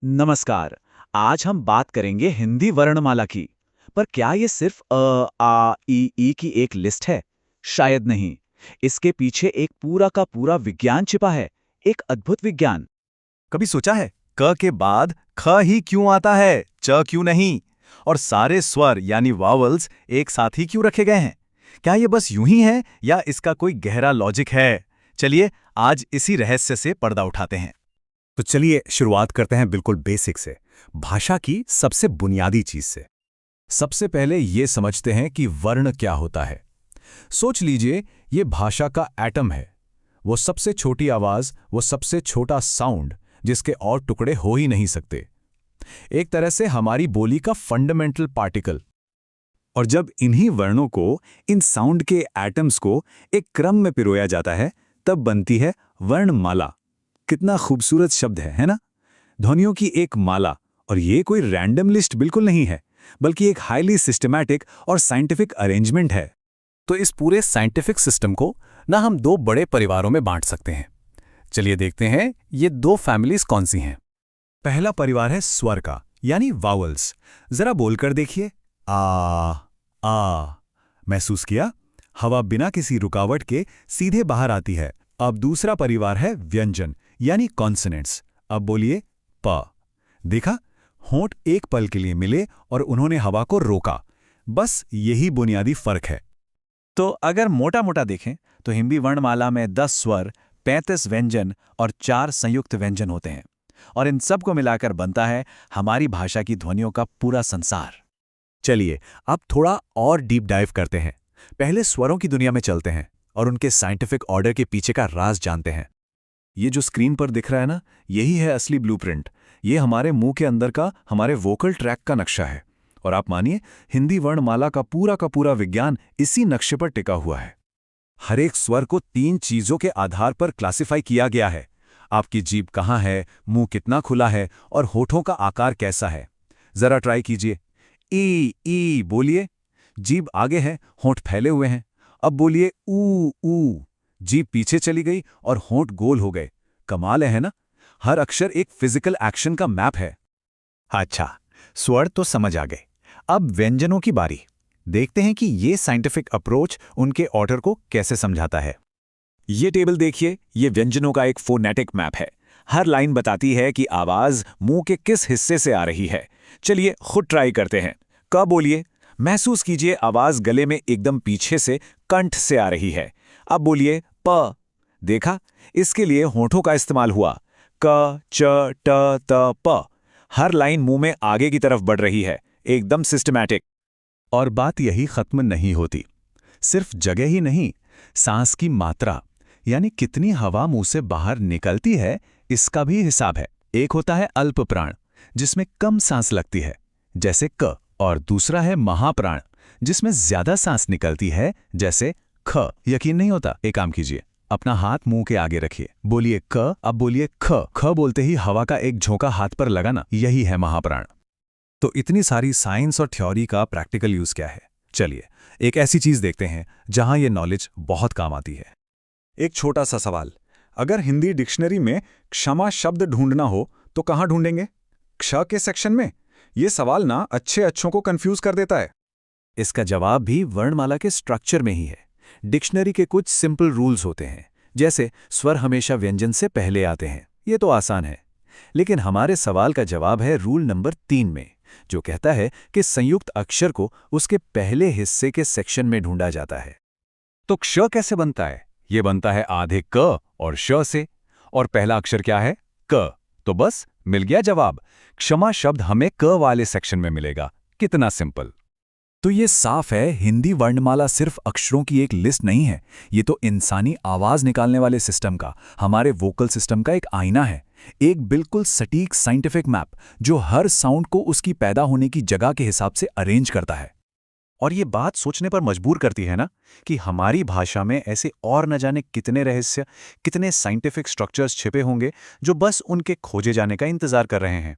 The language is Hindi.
नमस्कार। आज हम बात करेंगे हिंदी वर्णमाला की। पर क्या ये सिर्फ अ, आ, ई की एक लिस्ट है? शायद नहीं। इसके पीछे एक पूरा का पूरा विज्ञान छिपा है। एक अद्भुत विज्ञान। कभी सोचा है क के बाद ख ही क्यों आता है, च क्यों नहीं? और सारे स्वर यानी वावल्स एक साथ ही क्यों रखे गए हैं? क्या ये बस यूं ही है या इसका कोई गहरा लॉजिक है? चलिए आज इसी रहस्य से पर्दा उठाते हैं। तो चलिए शुरुआत करते हैं बिल्कुल बेसिक से, भाषा की सबसे बुनियादी चीज से। सबसे पहले ये समझते हैं कि वर्ण क्या होता है। सोच लीजिए ये भाषा का एटम है, वो सबसे छोटी आवाज, वो सबसे छोटा साउंड जिसके और टुकड़े हो ही नहीं सकते। एक तरह से हमारी बोली का फंडामेंटल पार्टिकल। और जब इन्हीं वर्णों को, इन साउंड के एटम्स को एक क्रम में पिरोया जाता है, तब बनती है वर्णमाला। कितना खूबसूरत शब्द है ना? ध्वनियों की एक माला। और ये कोई रैंडम लिस्ट बिल्कुल नहीं है, बल्कि एक हाईली सिस्टमैटिक और साइंटिफिक अरेंजमेंट है। तो इस पूरे साइंटिफिक सिस्टम को ना हम दो बड़े परिवारों में बांट सकते हैं। चलिए देखते हैं ये दो फैमिलीज कौन सी हैं। पहला परिवार है स्वर का, यानी वावल्स। जरा बोलकर देखिए, आ। महसूस किया? हवा बिना किसी रुकावट के सीधे बाहर आती है। अब दूसरा परिवार है व्यंजन, यानी कॉन्सोनेंट्स। अब बोलिए प। देखा, होंठ एक पल के लिए मिले और उन्होंने हवा को रोका। बस यही बुनियादी फर्क है। तो अगर मोटा मोटा देखें तो हिंदी वर्णमाला में 10 स्वर, 35 व्यंजन और 4 संयुक्त व्यंजन होते हैं। और इन सब को मिलाकर बनता है हमारी भाषा की ध्वनियों का पूरा संसार। चलिए अब थोड़ा और डीप डाइव करते हैं। पहले स्वरों की दुनिया में चलते हैं और उनके साइंटिफिक ऑर्डर के पीछे का राज जानते हैं। ये जो स्क्रीन पर दिख रहा है ना, यही है असली ब्लूप्रिंट। ये हमारे मुंह के अंदर का, हमारे वोकल ट्रैक का नक्शा है। और आप मानिए, हिंदी वर्णमाला का पूरा विज्ञान इसी नक्शे पर टिका हुआ है। हर एक स्वर को 3 चीजों के आधार पर क्लासिफाई किया गया है। आपकी जीभ कहाँ है, मुंह कितना खुला है और होठों का आकार कैसा है। जरा ट्राई कीजिए। ई बोलिए, जीभ आगे है, होंठ फैले हुए हैं। अब बोलिए ऊ, जीभ पीछे चली गई और होंठ गोल हो गए। कमाल है ना? हर अक्षर एक फिजिकल एक्शन का मैप है। अच्छा, स्वर तो समझ आ गए। अब व्यंजनों की बारी। देखते हैं कि ये साइंटिफिक अप्रोच उनके ऑर्डर को कैसे समझाता है। ये टेबल देखिए, ये व्यंजनों का एक फोनेटिक मैप है। हर लाइन बताती है कि आवाज मुंह के किस हिस्से से आ रही है। चलिए खुद ट्राई करते हैं। क बोलिए, महसूस कीजिए आवाज गले में एकदम पीछे से, कंठ से आ रही है। अब बोलिए प। देखा, इसके लिए होठों का इस्तेमाल हुआ। क, च, ट, त, प। हर लाइन मुंह में आगे की तरफ बढ़ रही है, एकदम सिस्टमैटिक। और बात यही खत्म नहीं होती। सिर्फ जगह ही नहीं, सांस की मात्रा, यानी कितनी हवा मुंह से बाहर निकलती है, इसका भी हिसाब है। एक होता है अल्प प्राण, जिसमें कम सांस लगती है, जैसे क। और दूसरा है महाप्राण, जिसमें ज्यादा सांस निकलती है, जैसे ख। यकीन नहीं होता? एक काम कीजिए, अपना हाथ मुंह के आगे रखिए, बोलिए क, अब बोलिए ख। ख बोलते ही हवा का एक झोंका हाथ पर लगा ना, यही है महाप्राण। तो इतनी सारी साइंस और थ्योरी का प्रैक्टिकल यूज क्या है? चलिए एक ऐसी चीज देखते हैं जहां ये नॉलेज बहुत काम आती है। एक छोटा सा सवाल, अगर हिंदी डिक्शनरी में क्षमा शब्द ढूंढना हो तो कहां ढूंढेंगे? क्ष के सेक्शन में? ये सवाल ना अच्छे अच्छों को कंफ्यूज कर देता है। इसका जवाब भी वर्णमाला के स्ट्रक्चर में ही है। डिक्शनरी के कुछ सिंपल रूल्स होते हैं, जैसे स्वर हमेशा व्यंजन से पहले आते हैं। ये तो आसान है। लेकिन हमारे सवाल का जवाब है रूल नंबर 3 में, जो कहता है कि संयुक्त अक्षर को उसके पहले हिस्से के सेक्शन में ढूंढा जाता है। तो क्ष कैसे बनता है? ये बनता है आधे क और श से। और पहला अक्षर क्या है? क। तो बस मिल गया जवाब। क्षमा शब्द हमें क वाले सेक्शन में मिलेगा। कितना सिंपल। तो ये साफ है, हिंदी वर्णमाला सिर्फ अक्षरों की एक लिस्ट नहीं है। ये तो इंसानी आवाज निकालने वाले सिस्टम का, हमारे वोकल सिस्टम का एक आईना है। एक बिल्कुल सटीक साइंटिफिक मैप, जो हर साउंड को उसकी पैदा होने की जगह के हिसाब से अरेंज करता है। और ये बात सोचने पर मजबूर करती है ना, कि हमारी भाषा में ऐसे और न जाने कितने रहस्य, कितने साइंटिफिक स्ट्रक्चर्स छिपे होंगे, जो बस उनके खोजे जाने का इंतजार कर रहे हैं।